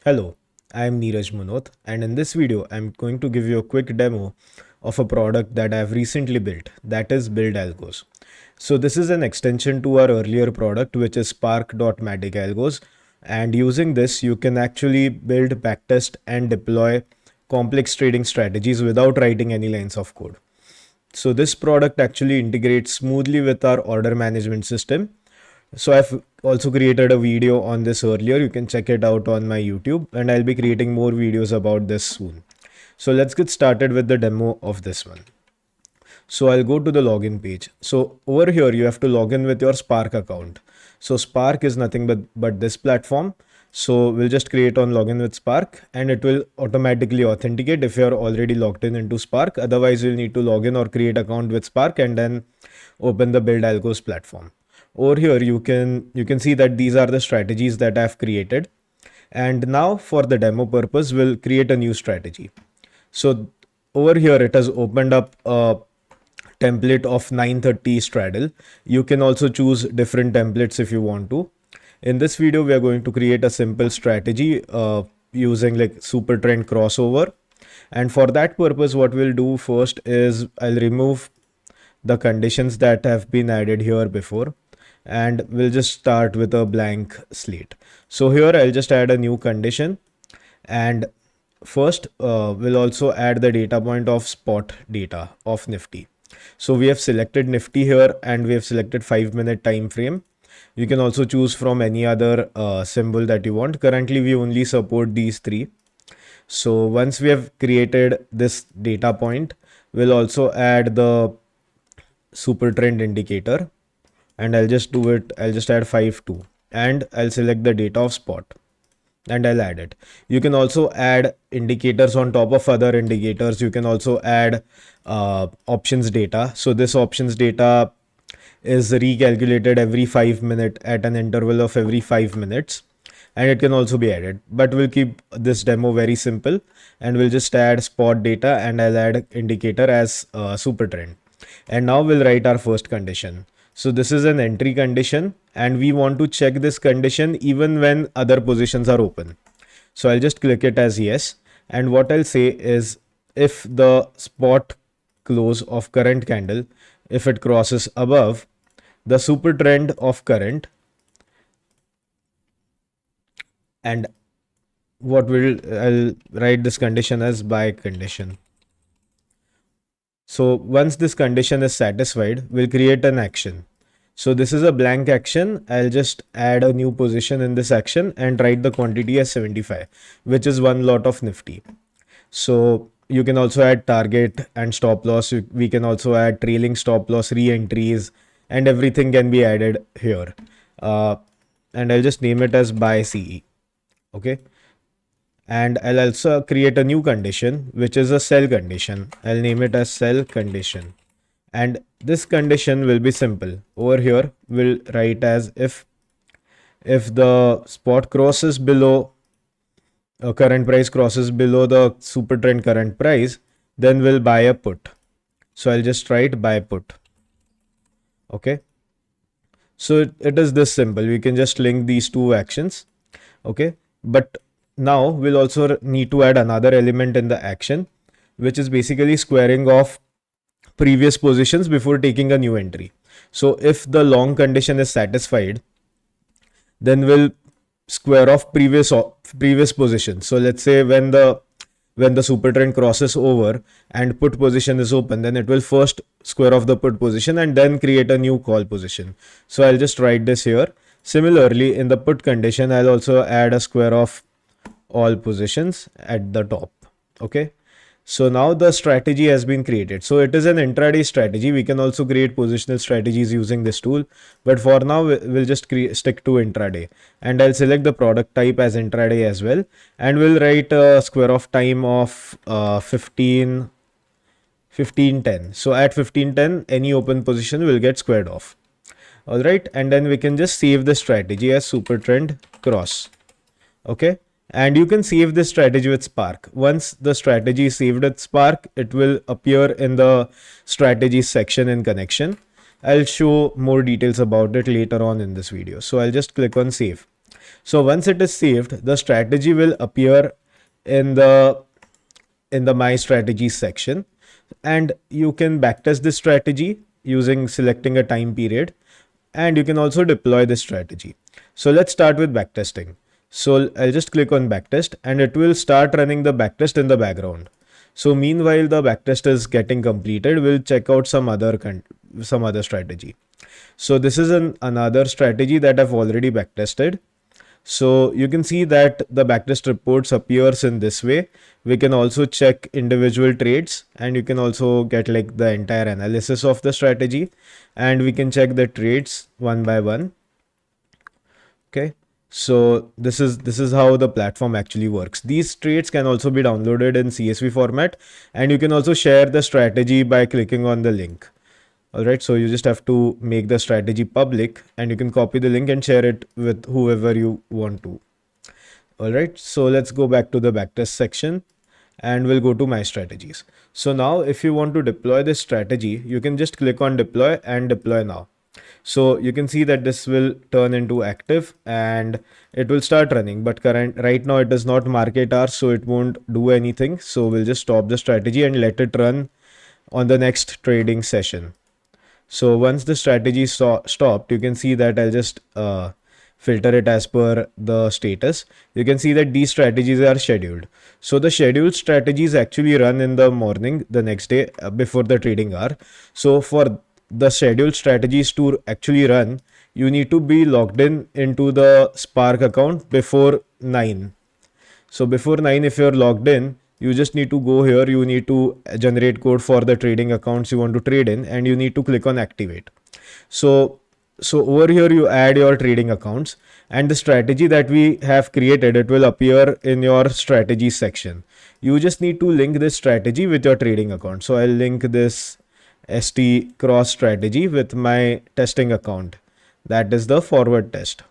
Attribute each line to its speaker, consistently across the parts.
Speaker 1: Hello, I am Neeraj Manoth, and in this video, I'm going to give you a quick demo of a product that I've recently built, that is BuildAlgos. So this is an extension to our earlier product, which is spark.matic and using this, you can actually build, backtest, and deploy complex trading strategies without writing any lines of code. So this product actually integrates smoothly with our order management system. So I've also created a video on this earlier. You can check it out on my YouTube, and I'll be creating more videos about this soon. So let's get started with the demo of this one. So I'll go to the login page. So over here, you have to log in with your Spark account. So Spark is nothing but this platform. So we'll just create on login with Spark and it will automatically authenticate if you're already logged in into Spark. Otherwise, you'll need to log in or create account with Spark and then open the BuildAlgos platform. Over here, you can see that these are the strategies that I've created. And now for the demo purpose, we'll create a new strategy. So over here, it has opened up a template of 930 straddle. You can also choose different templates if you want to. In this video, we are going to create a simple strategy using like super trend crossover. And for that purpose, what we'll do first is I'll remove the conditions that have been added here before. And we'll just start with a blank slate. So here I'll just add a new condition, and first we'll also add the data point of spot data of Nifty. So we have selected Nifty here and we have selected 5-minute time frame. You can also choose from any other symbol that you want. Currently we only support these three. So once we have created this data point, we'll also add the super trend indicator. And I'll just do it. I'll just add 5-2 and I'll select the data of spot and I'll add it. You can also add indicators on top of other indicators. You can also add options data. So this options data is recalculated every 5 minutes at an interval of every 5 minutes. And it can also be added, but we'll keep this demo very simple and we'll just add spot data and I'll add indicator as super trend. And now we'll write our first condition. So this is an entry condition and we want to check this condition even when other positions are open. So I'll just click it as yes. And what I'll say is if the spot close of current candle, if it crosses above the super trend of current, and I'll write this condition as buy condition. So once this condition is satisfied, we'll create an action. So this is a blank action. I'll just add a new position in this action and write the quantity as 75, which is one lot of Nifty. So you can also add target and stop loss. We can also add trailing stop loss, re-entries, and everything can be added here. And I'll just name it as buy CE. Okay. And I'll also create a new condition, which is a sell condition. I'll name it as sell condition. And this condition will be simple. Over here, we'll write as if the spot crosses below, current price crosses below the super trend current price, then we'll buy a put. So I'll just write buy put. Okay. So it is this simple. We can just link these two actions. Okay. But now we'll also need to add another element in the action, which is basically squaring off previous positions before taking a new entry. So if the long condition is satisfied, then we'll square off previous position. So let's say when the super trend crosses over and put position is open, then it will first square off the put position and then create a new call position. So I'll just write this here. Similarly, in the put condition, I'll also add a square of all positions at the top. Okay. So now the strategy has been created. So it is an intraday strategy. We can also create positional strategies using this tool. But for now, we'll just stick to intraday. And I'll select the product type as intraday as well. And we'll write a square of time of 1510. So at 1510, any open position will get squared off. All right. And then we can just save the strategy as super trend cross. Okay. And you can save this strategy with Spark. Once the strategy is saved with Spark, it will appear in the strategies section in connection. I'll show more details about it later on in this video. So I'll just click on save. So once it is saved, the strategy will appear in the my strategies section, and you can backtest this strategy using selecting a time period, and you can also deploy this strategy. So let's start with backtesting. So I'll just click on backtest and it will start running the backtest in the background. So meanwhile the backtest is getting completed, we'll check out some other strategy. So this is another strategy that I've already backtested. So you can see that the backtest reports appears in this way. We can also check individual trades, and you can also get like the entire analysis of the strategy, and we can check the trades one by one. Okay. So this is how the platform actually works. These trades can also be downloaded in CSV format, and you can also share the strategy by clicking on the link. All right, so you just have to make the strategy public, and you can copy the link and share it with whoever you want to. All right, so let's go back to the backtest section and we'll go to my strategies. So now if you want to deploy this strategy, you can just click on deploy and deploy now. So you can see that this will turn into active and it will start running, but right now it does not market hours, so it won't do anything. So we'll just stop the strategy and let it run on the next trading session. So once the strategy stopped, you can see that I'll just filter it as per the status. You can see that these strategies are scheduled. So the scheduled strategies actually run in the morning the next day before the trading hour. So for the scheduled strategies to actually run, you need to be logged in into the Spark account before 9. So before 9, if you're logged in, you just need to go here. You need to generate code for the trading accounts you want to trade in, and you need to click on activate. So over here you add your trading accounts, and the strategy that we have created, it will appear in your strategy section. You just need to link this strategy with your trading account. So I'll link this ST cross strategy with my testing account. That is the forward test.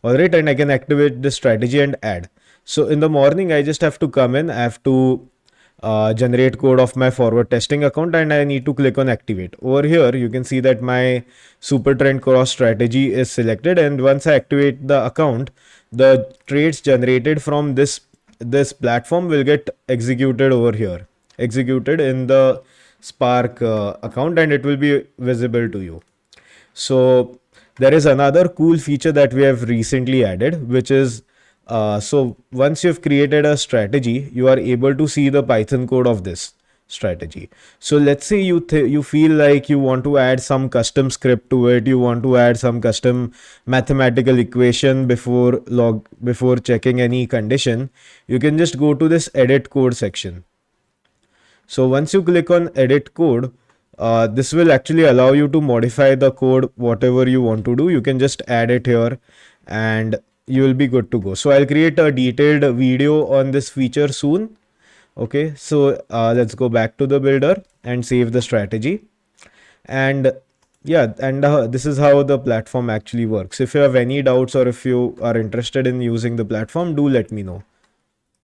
Speaker 1: All right, and I can activate this strategy and add. So in the morning, I just have to come in. I have to generate code of my forward testing account, and I need to click on activate. Over here, you can see that my super trend cross strategy is selected, and once I activate the account, the trades generated from this platform will get executed over here, executed in the Spark account, and it will be visible to you. So there is another cool feature that we have recently added, which is so once you've created a strategy, you are able to see the Python code of this strategy. So let's say you feel like you want to add some custom script to it, you want to add some custom mathematical equation before checking any condition, you can just go to this edit code section. So once you click on edit code, this will actually allow you to modify the code whatever you want to do. You can just add it here and you will be good to go. So I'll create a detailed video on this feature soon. Okay, so let's go back to the builder and save the strategy. And yeah, and this is how the platform actually works. If you have any doubts or if you are interested in using the platform, do let me know.